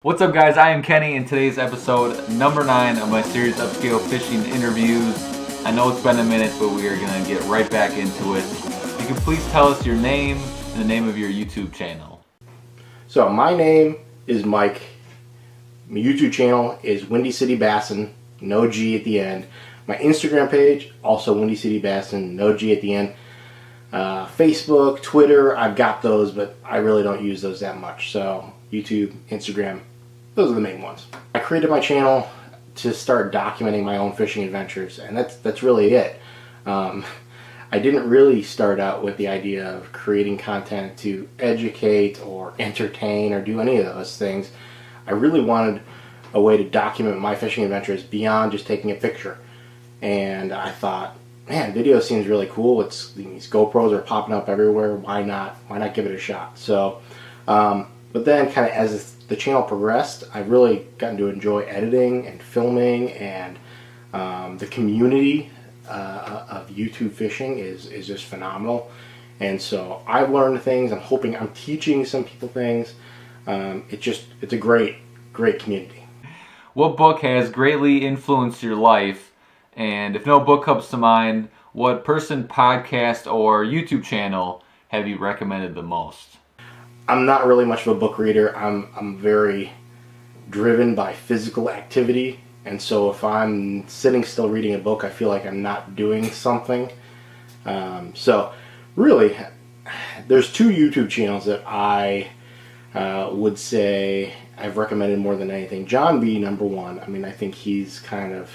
What's up, guys? I am Kenny, and today's episode number 9 of my series Upscale Fishing Interviews. I know it's been a minute, but we are going to get right back into it. You can please tell us your name and the name of your YouTube channel. So my name is Mike. My YouTube channel is Windycitybassin, no G at the end. My Instagram page, also Windycitybassin, no G at the end. Facebook, Twitter, I've got those, but I really don't use those that much. So YouTube, Instagram, those are the main ones. I created my channel to start documenting my own fishing adventures, and that's really it. I didn't really start out with the idea of creating content to educate or entertain or do any of those things. I really wanted a way to document my fishing adventures beyond just taking a picture. And I thought, man, video seems really cool. These GoPros are popping up everywhere. Why not give it a shot? So, but then kind of as the channel progressed, I've really gotten to enjoy editing and filming, and the community of YouTube fishing is just phenomenal. And so I've learned things. I'm teaching some people things. It's a great community. What book has greatly influenced your life? And if no book comes to mind, what person, podcast, or YouTube channel have you recommended the most? I'm not really much of a book reader. I'm very driven by physical activity, and so if I'm sitting still reading a book, I feel like I'm not doing something. So really, there's two YouTube channels that I would say I've recommended more than anything. John B, number one. I mean, I think he's kind of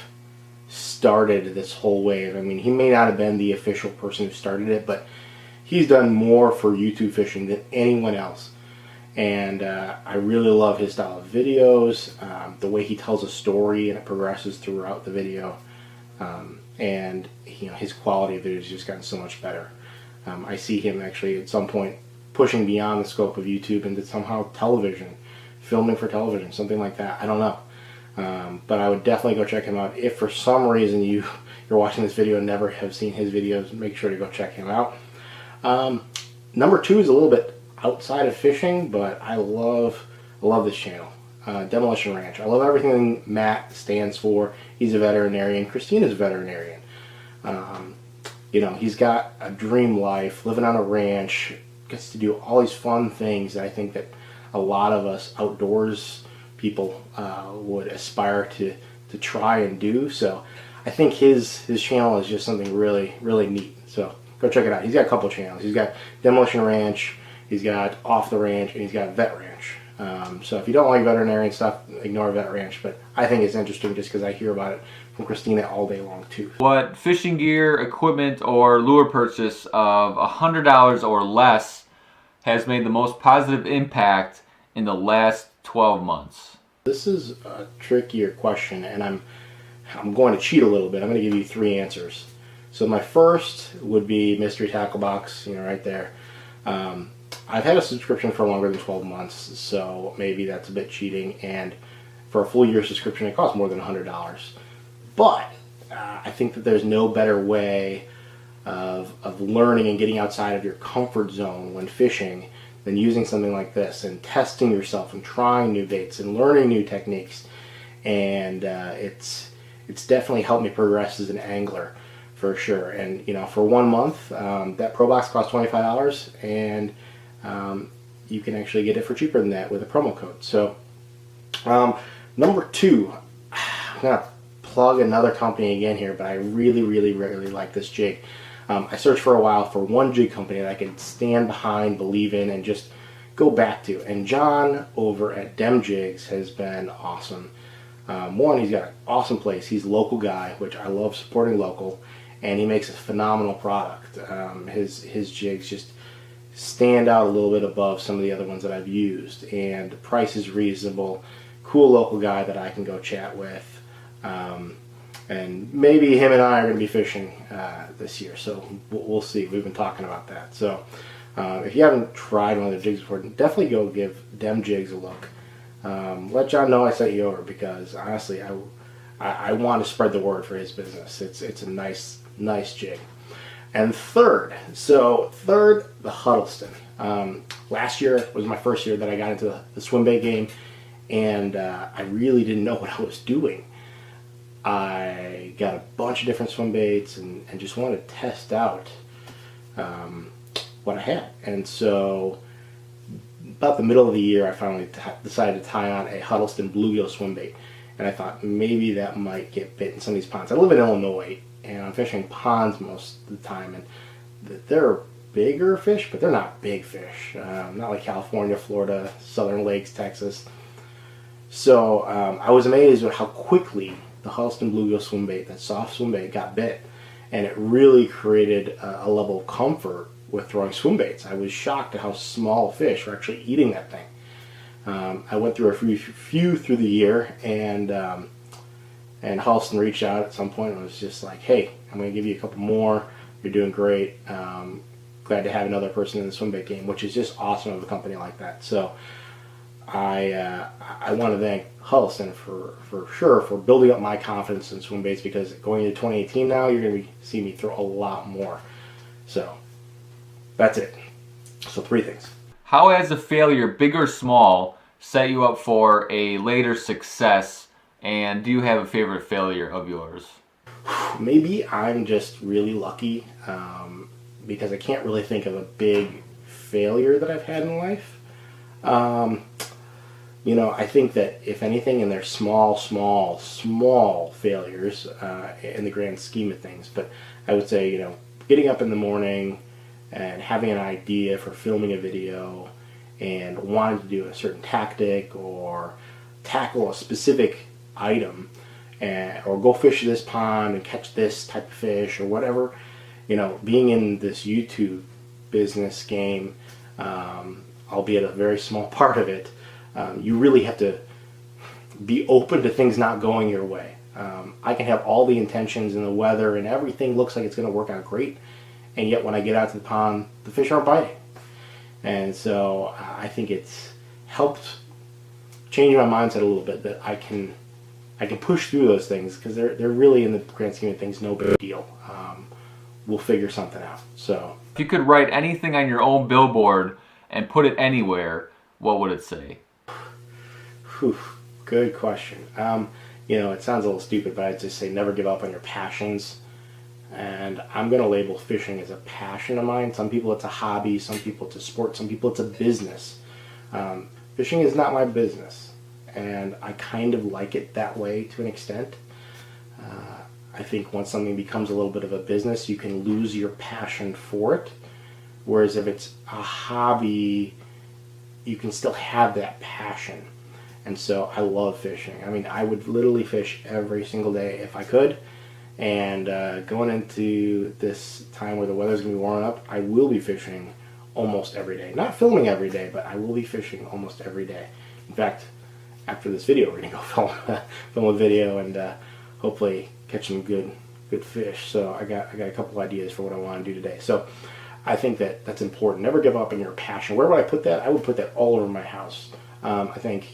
started this whole wave. I mean, he may not have been the official person who started it, but he's done more for YouTube fishing than anyone else. And I really love his style of videos, the way he tells a story and it progresses throughout the video. And his quality of video has just gotten so much better. I see him actually at some point pushing beyond the scope of YouTube into somehow television, filming for television, something like that. I don't know. But I would definitely go check him out. If for some reason you're watching this video and never have seen his videos, make sure to go check him out. Number two is a little bit outside of fishing, but I love this channel. Demolition Ranch. I love everything Matt stands for. He's a veterinarian. Christina's a veterinarian. He's got a dream life, living on a ranch, gets to do all these fun things that I think that a lot of us outdoors people would aspire to try and do. So I think his channel is just something really, really neat. So go check it out. He's got a couple channels. He's got Demolition Ranch, he's got Off the Ranch, and he's got Vet Ranch. So if you don't like veterinarian stuff, ignore Vet Ranch. But I think it's interesting just because I hear about it from Christina all day long too. What fishing gear, equipment, or lure purchase of $100 or less has made the most positive impact in the last 12 months? This is a trickier question, and I'm going to cheat a little bit. I'm going to give you 3 answers. So my first would be Mystery Tackle Box, right there. I've had a subscription for longer than 12 months, so maybe that's a bit cheating. And for a full year subscription, it costs more than $100. But I think that there's no better way of learning and getting outside of your comfort zone when fishing than using something like this and testing yourself and trying new baits and learning new techniques. And it's definitely helped me progress as an angler, for sure. And for 1 month, that Pro Box costs $25, and you can actually get it for cheaper than that with a promo code. So number 2, I'm gonna plug another company again here, but I really, really, really like this jig. I searched for a while for one jig company that I could stand behind, believe in, and just go back to. And John over at Dem Jigs has been awesome. One, he's got an awesome place. He's a local guy, which I love supporting local, and he makes a phenomenal product. His jigs just stand out a little bit above some of the other ones that I've used, and the price is reasonable. Cool local guy that I can go chat with. And maybe him and I are going to be fishing this year, so we'll see. We've been talking about that. So if you haven't tried one of their jigs before, definitely go give Dem Jigs a look. Let John know I sent you over, because honestly, I want to spread the word for his business. It's a nice jig. And third, the Huddleston. Last year was my first year that I got into the swim bait game, and I really didn't know what I was doing. I got a bunch of different swim baits and just wanted to test out what I had. And so about the middle of the year, I finally decided to tie on a Huddleston bluegill swim bait. And I thought maybe that might get bit in some of these ponds. I live in Illinois, and I'm fishing ponds most of the time, and they're bigger fish, but they're not big fish. Not like California, Florida, Southern Lakes, Texas. So I was amazed at how quickly the Huddleston bluegill swim bait, that soft swim bait, got bit. And it really created a level of comfort with throwing swim baits. I was shocked at how small fish were actually eating that thing. I went through a few through the year, and Huddleston reached out at some point and was just like, "Hey, I'm going to give you a couple more. You're doing great. Glad to have another person in the swim bait game," which is just awesome of a company like that. So I want to thank Huddleston for sure for building up my confidence in swim baits, because going into 2018 now, you're going to see me throw a lot more. So that's it. So 3 things. How has a failure, big or small, set you up for a later success? And do you have a favorite failure of yours? Maybe I'm just really lucky, because I can't really think of a big failure that I've had in life. I think that if anything, and they're small failures in the grand scheme of things, but I would say, getting up in the morning and having an idea for filming a video and wanting to do a certain tactic or tackle a specific item, or go fish this pond and catch this type of fish or whatever, being in this YouTube business game, albeit a very small part of it, you really have to be open to things not going your way. I can have all the intentions and the weather and everything looks like it's going to work out great, and yet when I get out to the pond, the fish aren't biting. And so I think it's helped change my mindset a little bit, that I can push through those things, because they're really, in the grand scheme of things, no big deal. We'll figure something out. So if you could write anything on your own billboard and put it anywhere, what would it say? Good question. It sounds a little stupid, but I'd just say never give up on your passions. And I'm going to label fishing as a passion of mine. Some people it's a hobby, some people it's a sport, some people it's a business. Fishing is not my business, and I kind of like it that way to an extent. I think once something becomes a little bit of a business, you can lose your passion for it. Whereas if it's a hobby, you can still have that passion. And so I love fishing. I mean, I would literally fish every single day if I could. And going into this time where the weather's going to be warming up, I will be fishing almost every day. Not filming every day, but I will be fishing almost every day. In fact, after this video, we're going to go film a video and hopefully catch some good fish. So I got a couple ideas for what I want to do today. So I think that's important. Never give up on your passion. Where would I put that? I would put that all over my house. I think,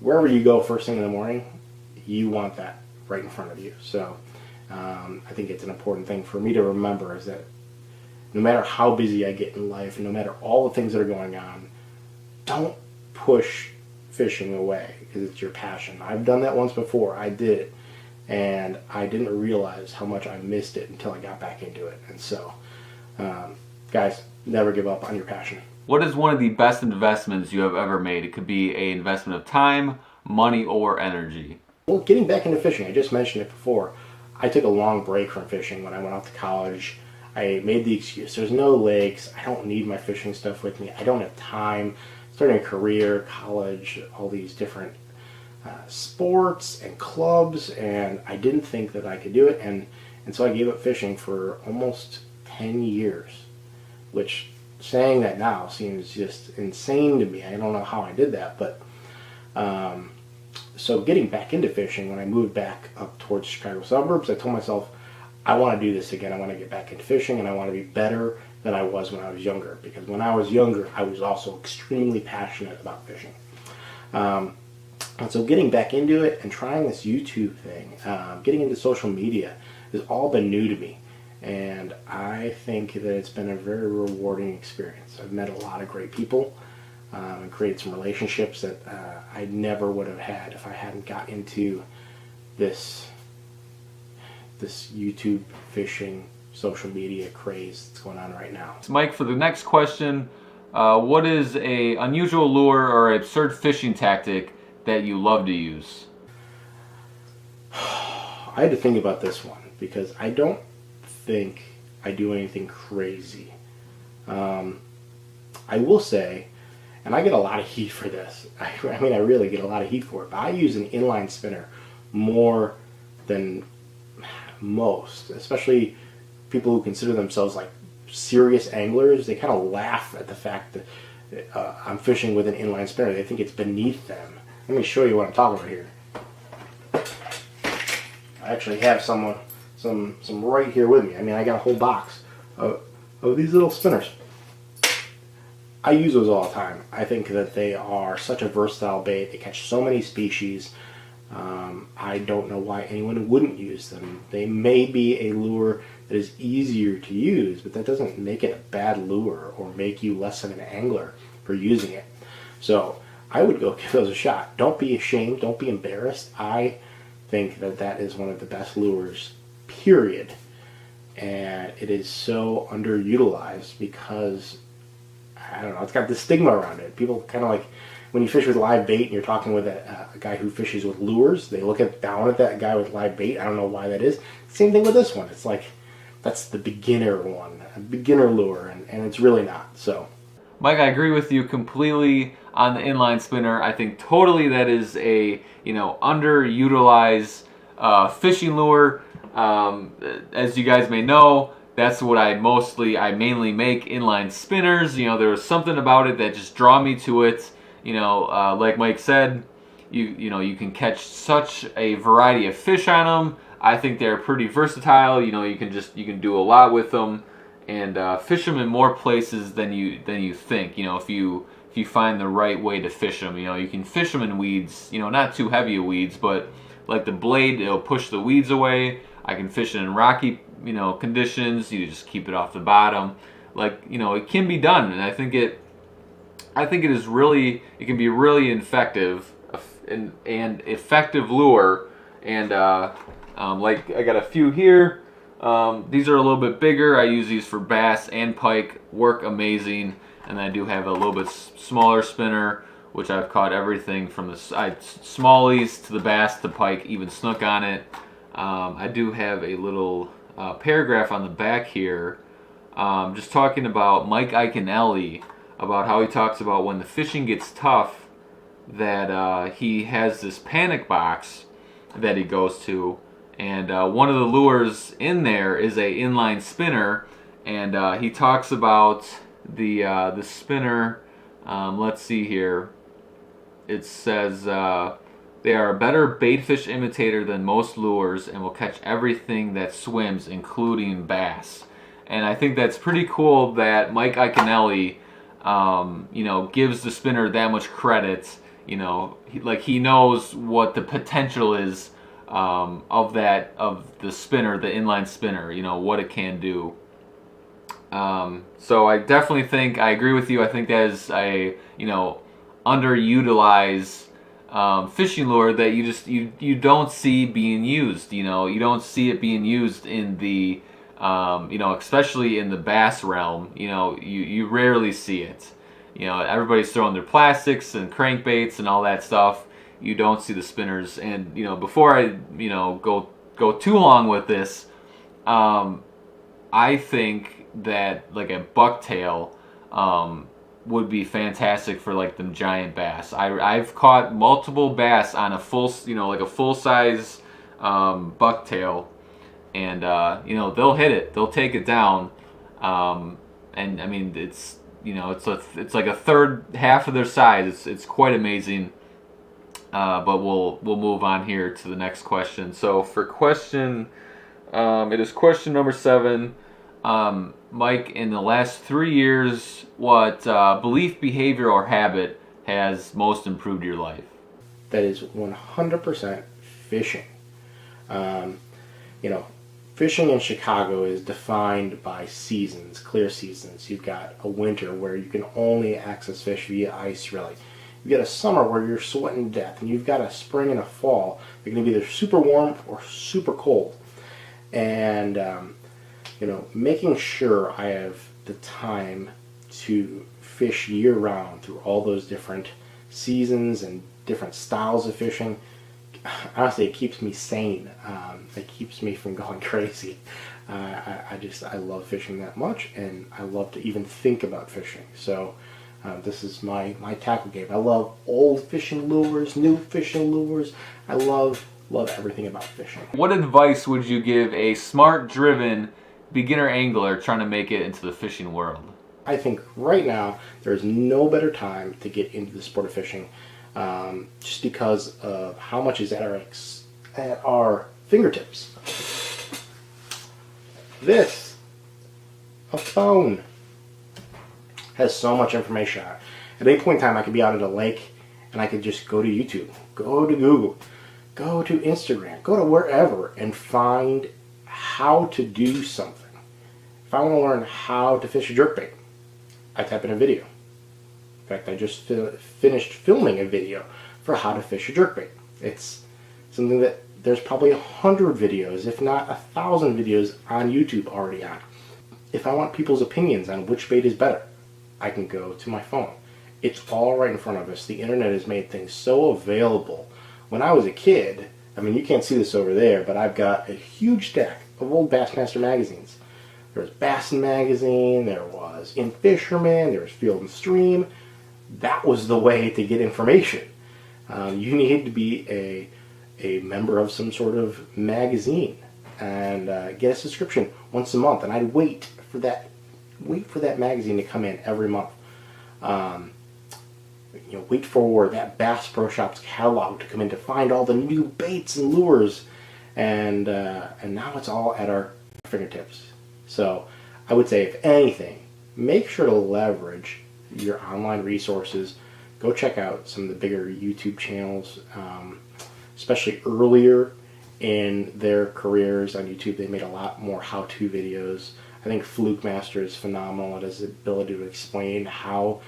wherever you go first thing in the morning, you want that right in front of you. So I think it's an important thing for me to remember, is that no matter how busy I get in life, and no matter all the things that are going on, don't push fishing away because it's your passion. I've done that once before. I did it, and I didn't realize how much I missed it until I got back into it. And so, guys, never give up on your passion. What is one of the best investments you have ever made? It could be an investment of time, money, or energy. Well, getting back into fishing, I just mentioned it before. I took a long break from fishing when I went off to college. I made the excuse, there's no lakes, I don't need my fishing stuff with me, I don't have time. Starting a career, college, all these different sports and clubs, and I didn't think that I could do it, and so I gave up fishing for almost 10 years, which, saying that now seems just insane to me. I don't know how I did that, but so getting back into fishing, when I moved back up towards Chicago suburbs, I told myself, I want to do this again. I want to get back into fishing, and I want to be better than I was when I was younger. Because when I was younger, I was also extremely passionate about fishing. And so getting back into it and trying this YouTube thing, getting into social media, has all been new to me. And I think that it's been a very rewarding experience. I've met a lot of great people. and created some relationships that I never would have had if I hadn't got into this YouTube fishing social media craze that's going on right now. So Mike, for the next question, what is a unusual lure or absurd fishing tactic that you love to use? I had to think about this one because I don't think I do anything crazy. I will say, and I get a lot of heat for this. I mean, I really get a lot of heat for it. But I use an inline spinner more than most, especially people who consider themselves like serious anglers. They kind of laugh at the fact that I'm fishing with an inline spinner. They think it's beneath them. Let me show you what I'm talking about here. I actually have some right here with me. I mean, I got a whole box of these little spinners. I use those all the time. I think that they are such a versatile bait. They catch so many species. I don't know why anyone wouldn't use them. They may be a lure that is easier to use, but that doesn't make it a bad lure or make you less of an angler for using it. So I would go give those a shot. Don't be ashamed. Don't be embarrassed. I think that that is one of the best lures, period. And it is so underutilized because, I don't know, it's got this stigma around it. People kind of like, when you fish with live bait and you're talking with a guy who fishes with lures, they look down at that guy with live bait. I don't know why that is. Same thing with this one. It's like, that's the beginner one, a beginner lure, and it's really not. So, Mike, I agree with you completely on the inline spinner. I think totally that is a underutilized fishing lure. As you guys may know, that's what I mainly make inline spinners. There was something about it that just draw me to it. Like Mike said, you can catch such a variety of fish on them. I think they're pretty versatile. You can do a lot with them and fish them in more places than you think. If you find the right way to fish them, you can fish them in weeds. Not too heavy of weeds, but like the blade, it'll push the weeds away. I can fish it in rocky, conditions. You just keep it off the bottom. It can be done, and I think it can be really effective and effective lure. And like I got a few here. These are a little bit bigger. I use these for bass and pike. Work amazing. And I do have a little bit smaller spinner, which I've caught everything from the smallies to the bass to pike, even snook on it. I do have a little paragraph on the back here, just talking about Mike Iaconelli, about how he talks about when the fishing gets tough, that he has this panic box that he goes to, and one of the lures in there is a inline spinner, and he talks about the spinner. Let's see here. It says they are a better baitfish imitator than most lures and will catch everything that swims, including bass. And I think that's pretty cool that Mike Iaconelli, gives the spinner that much credit. He knows what the potential is of the spinner, the inline spinner. What it can do. So I definitely think I agree with you. I think that is a underutilized fishing lure that you don't see being used. You don't see it being used in the especially in the bass realm. You rarely see it. Everybody's throwing their plastics and crankbaits and all that stuff. You don't see the spinners. And before I go too long with this, I think that like a bucktail would be fantastic for like them giant bass. I've caught multiple bass on a full size bucktail, and they'll hit it, they'll take it down, and I mean it's like a third, half of their size. It's quite amazing. But we'll move on here to the next question. So for it is question number 7. Mike, in the last 3 years, what belief, behavior, or habit has most improved your life? That is 100% fishing. fishing in Chicago is defined by seasons, clear seasons. You've got a winter where you can only access fish via ice, really. You've got a summer where you're sweating to death, and you've got a spring and a fall. They're going to be either super warm or super cold. And, making sure I have the time to fish year-round through all those different seasons and different styles of fishing, honestly, it keeps me sane. It keeps me from going crazy. I love fishing that much, and I love to even think about fishing. So this is my tackle game. I love old fishing lures, new fishing lures. I love everything about fishing. What advice would you give a smart, driven beginner angler trying to make it into the fishing world? I think right now there's no better time to get into the sport of fishing, just because of how much is at our fingertips. A phone, has so much information on it. At any point in time, I could be out at a lake, and I could just go to YouTube, go to Google, go to Instagram, go to wherever, and find how to do something. If I want to learn how to fish a jerkbait, I type in a video. In fact, I just finished filming a video for how to fish a jerkbait. It's something that there's probably 100 videos, if not 1,000 videos on YouTube already on. If I want people's opinions on which bait is better, I can go to my phone. It's all right in front of us. The internet has made things so available. When I was a kid, you can't see this over there, but I've got a huge stack of old Bassmaster magazines. There was Bassin magazine, there was In Fisherman, there was Field and Stream. That was the way to get information. You needed to be a member of some sort of magazine and get a subscription once a month. And I'd wait for that magazine to come in every month. Wait for that Bass Pro Shops catalog to come in to find all the new baits and lures. And now it's all at our fingertips. So I would say, if anything, make sure to leverage your online resources. Go check out some of the bigger YouTube channels, especially earlier in their careers on YouTube. They made a lot more how-to videos. I think Fluke Master is phenomenal at his ability to explain how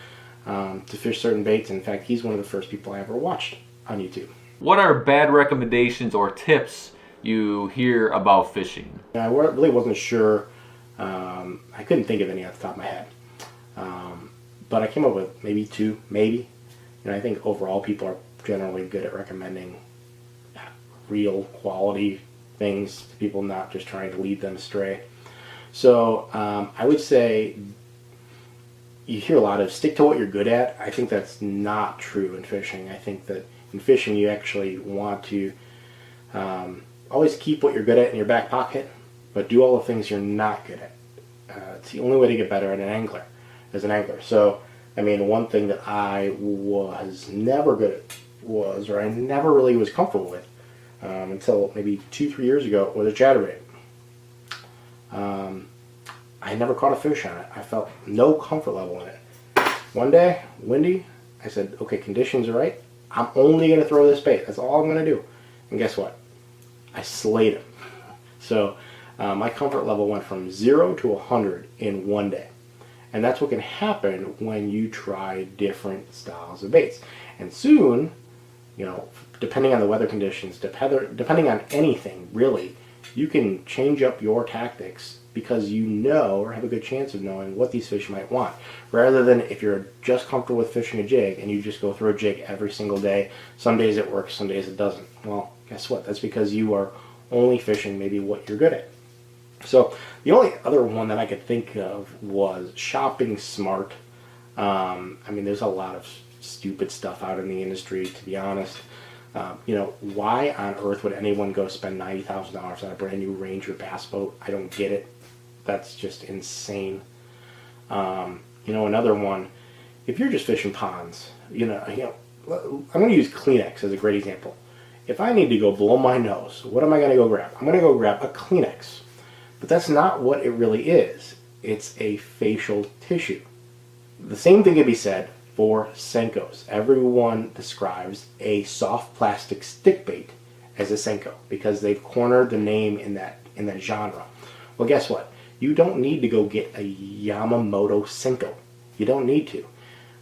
to fish certain baits. In fact, he's one of the first people I ever watched on YouTube. What are bad recommendations or tips you hear about fishing? I really wasn't sure. I couldn't think of any off the top of my head. But I came up with maybe two, maybe. I think overall people are generally good at recommending real quality things to people, not just trying to lead them astray. So I would say you hear a lot of stick to what you're good at. I think that's not true in fishing. I think that in fishing you actually want to always keep what you're good at in your back pocket, but do all the things you're not good at. It's the only way to get better as an angler. So, one thing that I was never good at I never really was comfortable with until maybe 2-3 years ago, was a chatterbait. I never caught a fish on it. I felt no comfort level in it. One day, windy, I said, okay, conditions are right. I'm only going to throw this bait. That's all I'm going to do. And guess what? I slayed him. So my comfort level went from 0 to 100 in one day. And that's what can happen when you try different styles of baits. And soon, depending on the weather conditions, depending on anything, really, you can change up your tactics because you know, or have a good chance of knowing, what these fish might want. Rather than if you're just comfortable with fishing a jig and you just go through a jig every single day. Some days it works, some days it doesn't. Well, guess what? That's because you are only fishing maybe what you're good at. So the only other one that I could think of was shopping smart. There's a lot of stupid stuff out in the industry, to be honest. Why on earth would anyone go spend $90,000 on a brand new Ranger bass boat? I don't get it. That's just insane. Another one, if you're just fishing ponds, I'm going to use Kleenex as a great example. If I need to go blow my nose, what am I going to go grab? I'm going to go grab a Kleenex. But that's not what it really is. It's a facial tissue. The same thing can be said for Senkos. Everyone describes a soft plastic stick bait as a Senko because they've cornered the name in in that genre. Well, guess what? You don't need to go get a Yamamoto Senko. You don't need to.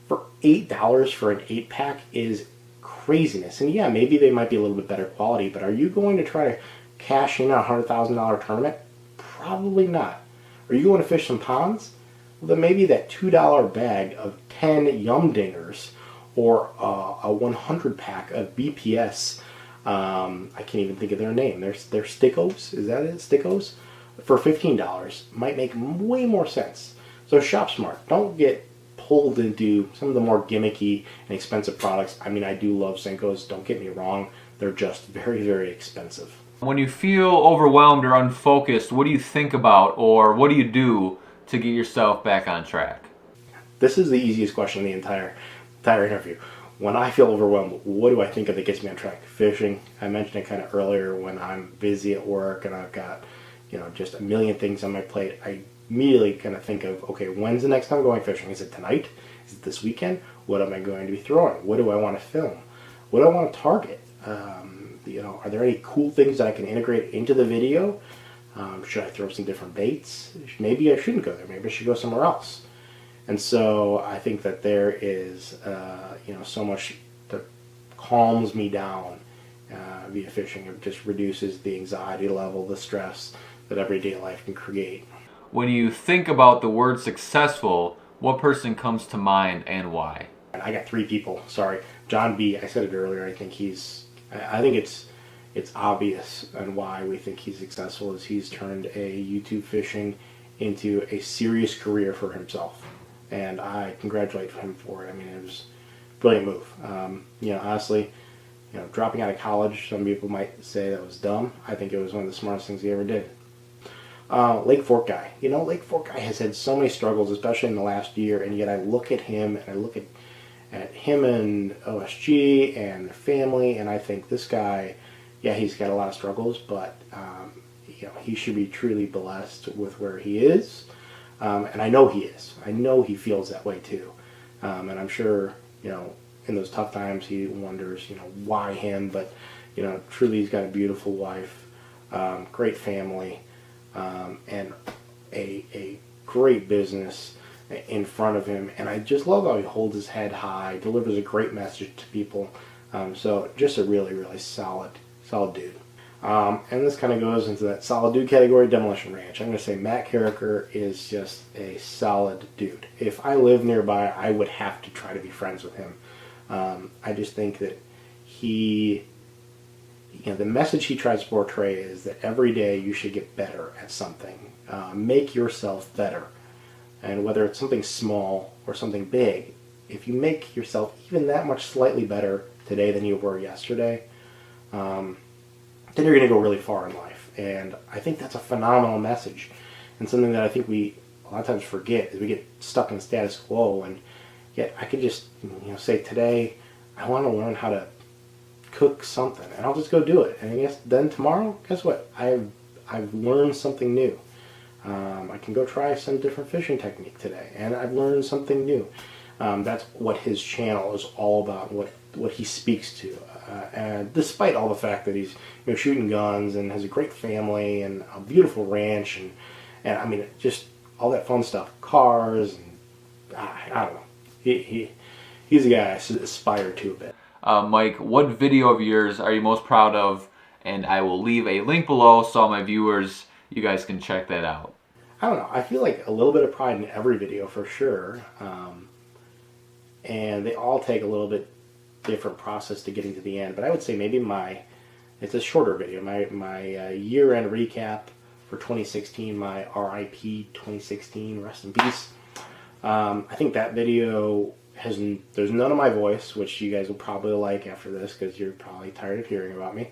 For $8 for an 8-pack is craziness. And yeah, maybe they might be a little bit better quality, but are you going to try to cash in a $100,000 tournament? Probably not. Are you going to fish some ponds? Well, then maybe that $2 bag of 10 Yum Dingers or a 100-pack of BPS, I can't even think of their name. They're Stickos, is that it? Stickos? For $15 might make way more sense. So shop smart. Don't get pulled into some of the more gimmicky and expensive products. I mean, I do love Senkos, don't get me wrong. They're just very, very expensive. When you feel overwhelmed or unfocused, what do you think about, or what do you do to get yourself back on track? This is the easiest question in the entire interview. When I feel overwhelmed, what do I think of that gets me on track? Fishing. I mentioned it kind of earlier. When I'm busy at work and I've got, just a million things on my plate, I immediately kind of think of, okay, when's the next time I'm going fishing? Is it tonight? Is it this weekend? What am I going to be throwing? What do I want to film? What do I want to target? Are there any cool things that I can integrate into the video? Should I throw some different baits? Maybe I shouldn't go there. Maybe I should go somewhere else. And so I think that there is, so much that calms me down via fishing. It just reduces the anxiety level, the stress that everyday life can create. When you think about the word successful, what person comes to mind and why? I got 3 people. Sorry, John B. I said it earlier. I think it's obvious and why we think he's successful is he's turned a YouTube fishing into a serious career for himself, and I congratulate him for it. I mean, it was a brilliant move. Honestly, dropping out of college, some people might say that was dumb. I think it was one of the smartest things he ever did. Lake Fork guy. Lake Fork guy has had so many struggles, especially in the last year, and yet I look at him and I look at him and OSG and the family, and I think this guy, yeah, he's got a lot of struggles, but he should be truly blessed with where he is, and I know he is. I know he feels that way too, and I'm sure in those tough times he wonders why him, but truly he's got a beautiful wife, great family, and a great business in front of him, and I just love how he holds his head high, delivers a great message to people. So just a really, really solid dude. And this kind of goes into that solid dude category, Demolition Ranch. I'm going to say Matt Carricker is just a solid dude. If I lived nearby, I would have to try to be friends with him. I just think that the message he tries to portray is that every day you should get better at something. Make yourself better. And whether it's something small or something big, if you make yourself even that much slightly better today than you were yesterday, then you're going to go really far in life. And I think that's a phenomenal message. And something that I think we a lot of times forget is we get stuck in the status quo. And yet I could just say today, I want to learn how to cook something, and I'll just go do it. And I guess then tomorrow, guess what? I've learned something new. I can go try some different fishing technique today, and I've learned something new. That's what his channel is all about, what he speaks to. And despite all the fact that he's shooting guns and has a great family and a beautiful ranch, and I mean just all that fun stuff, cars, and I don't know. He's a guy I aspire to a bit. Mike, what video of yours are you most proud of? And I will leave a link below so all my viewers, you guys can check that out. I don't know. I feel like a little bit of pride in every video for sure. And they all take a little bit different process to getting to the end. But I would say maybe it's a shorter video. My year-end recap for 2016, my RIP 2016, rest in peace. I think that video there's none of my voice, which you guys will probably like after this because you're probably tired of hearing about me.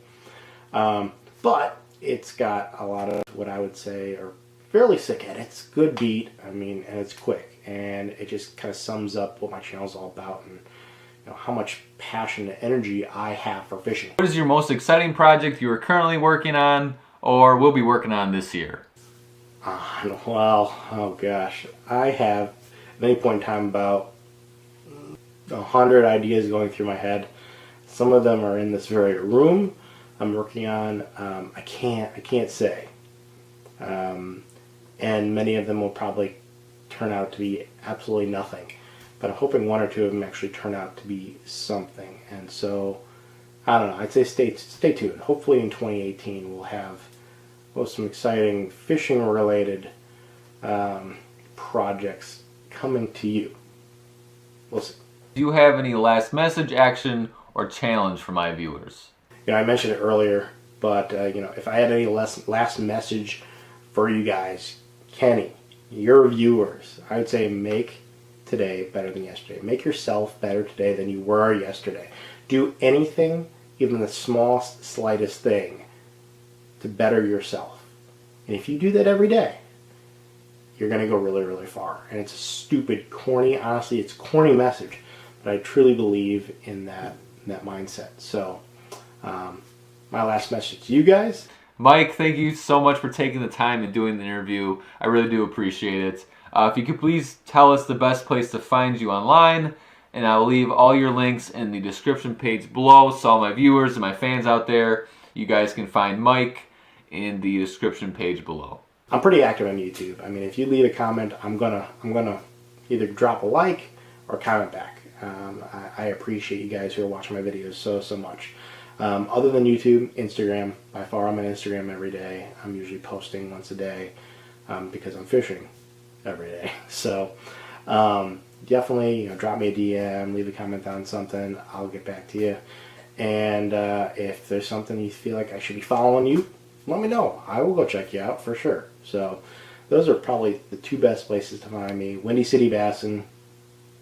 But it's got a lot of what I would say are fairly sick edits, good beat, and it's quick, and it just kind of sums up what my channel's all about and how much passion and energy I have for fishing. What is your most exciting project you are currently working on or will be working on this year? Well, oh gosh, I have at any point in time about 100 ideas going through my head. Some of them are in this very room I'm working on. I can't say And many of them will probably turn out to be absolutely nothing. But I'm hoping one or two of them actually turn out to be something. And so, I don't know, I'd say stay tuned. Hopefully in 2018 we'll have some exciting fishing related projects coming to you. We'll see. Do you have any last message, action, or challenge for my viewers? I mentioned it earlier, but if I had any last message for you guys, Kenny, your viewers, I would say make today better than yesterday. Make yourself better today than you were yesterday. Do anything, even the smallest, slightest thing, to better yourself. And if you do that every day, you're going to go really, really far. And it's a stupid, corny, honestly, it's a corny message, but I truly believe in that mindset. So, my last message to you guys. Mike, thank you so much for taking the time and doing the interview. I really do appreciate it. If you could please tell us the best place to find you online, and I'll leave all your links in the description page below, so all my viewers and my fans out there, you guys can find Mike in the description page below. I'm pretty active on YouTube. I mean, if you leave a comment, I'm gonna either drop a like or comment back. I appreciate you guys who are watching my videos so much. Other than YouTube, Instagram, by far I'm on Instagram every day. I'm usually posting once a day because I'm fishing every day. So definitely drop me a DM, leave a comment on something. I'll get back to you. And if there's something you feel like I should be following you, let me know. I will go check you out for sure. So those are probably the two best places to find me. Windycitybassin,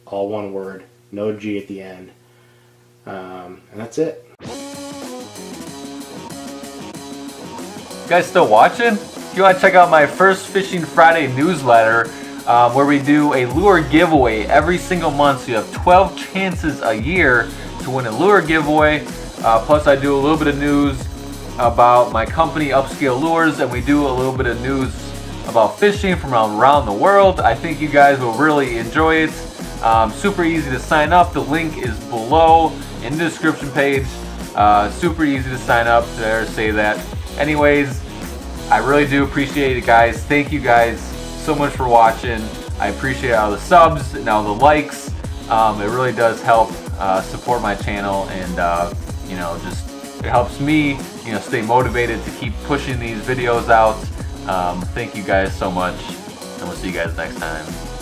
all one word, no G at the end. And that's it. You guys still watching? If you want to check out my First Fishing Friday newsletter, where we do a lure giveaway every single month, so you have 12 chances a year to win a lure giveaway. Plus I do a little bit of news about my company Upscale Lures, and we do a little bit of news about fishing from around the world. I think you guys will really enjoy it. Super easy to sign up. The link is below in the description page. Super easy to sign up. There, say that. Anyways, I really do appreciate it, guys. Thank you guys so much for watching. I appreciate all the subs and all the likes. It really does help support my channel, and just it helps me stay motivated to keep pushing these videos out. Thank you guys so much, and we'll see you guys next time.